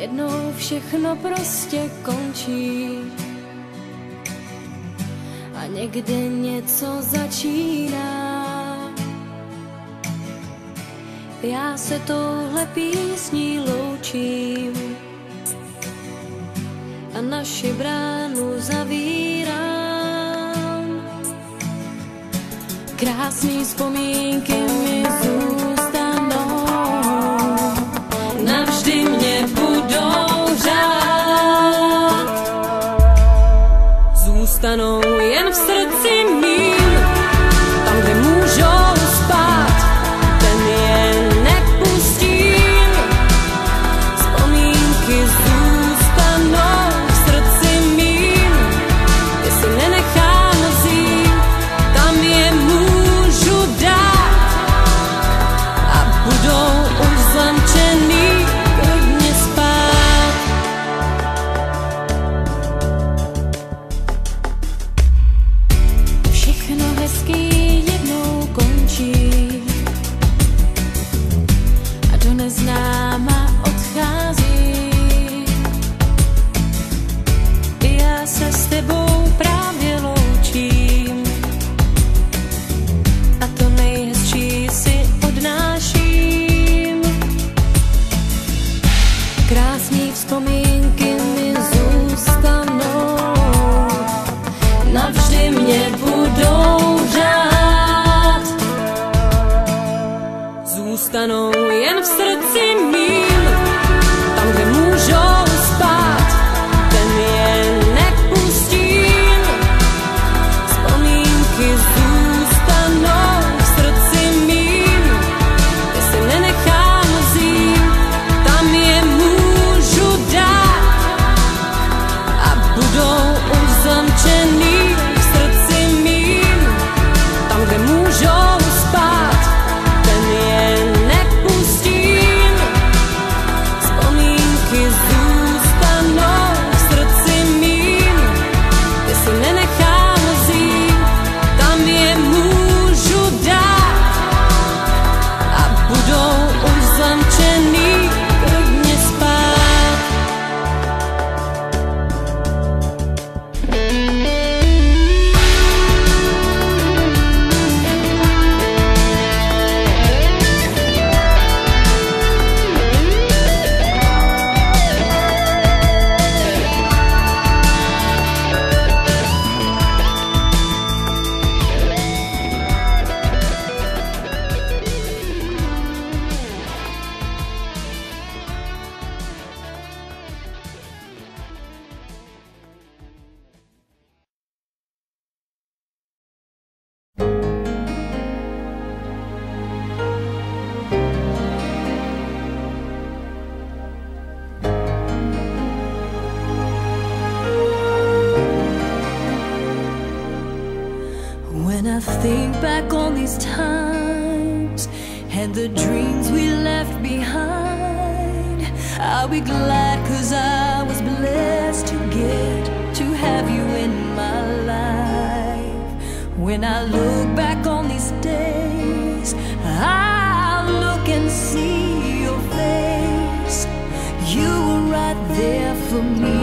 Jednou všechno prostě končí a někde něco začíná. Já se touhle písní loučím a naši bránu zavírám. Krásný vzpomínky mi zůstanou, navždy mě budou řád. Zůstanou jen v srdci mým, tam, kde můžou spát, ten je nepustím. Vzpomínky zůstanou v srdci mým, kde si nenechám vzít, tam je můžu dát a budou uzamčený klidně spát. Všechno hezký jednou končí a do neznáma odchází. Já se s tebou právě loučím a to nejhezčí si odnáším. Krásný vzpomínky mi zůstanou, navždy mě budou řád. Zůstanou jen v srdci mým, tam, kde můžou spát, ten je nepustím. Vzpomínky zůstanou v srdci mým, kde si nenechám vzít, tam je můžu dát a budou uzamčený v srdci mým, tam, kde můžou spát, ten je nepustím. Vzpomínky zůstanou v srdci mým, kde si nenechám vzít, tam je můžu dát a budou uzamčený klidně spát. When I think back on these times and the dreams we left behind, I'll be glad 'cause I was blessed to get to have you in my life. When I look back on these days, I'll look and see your face. You were right there for me.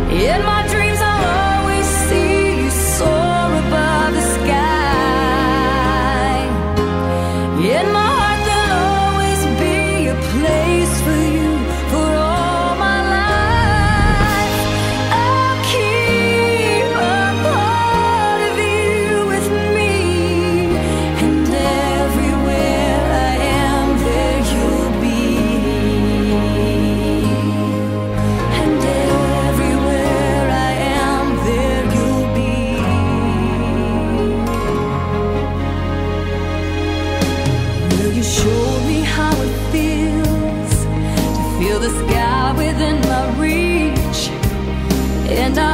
In my dreams I'll always see you soar above the sky. In my heart there'll always be a place for you for all my life. I'll keep a part of you with me, and everywhere I am there you'll be. And everywhere I am there you'll be. Will you show me how it feels to feel the sky within my reach? And I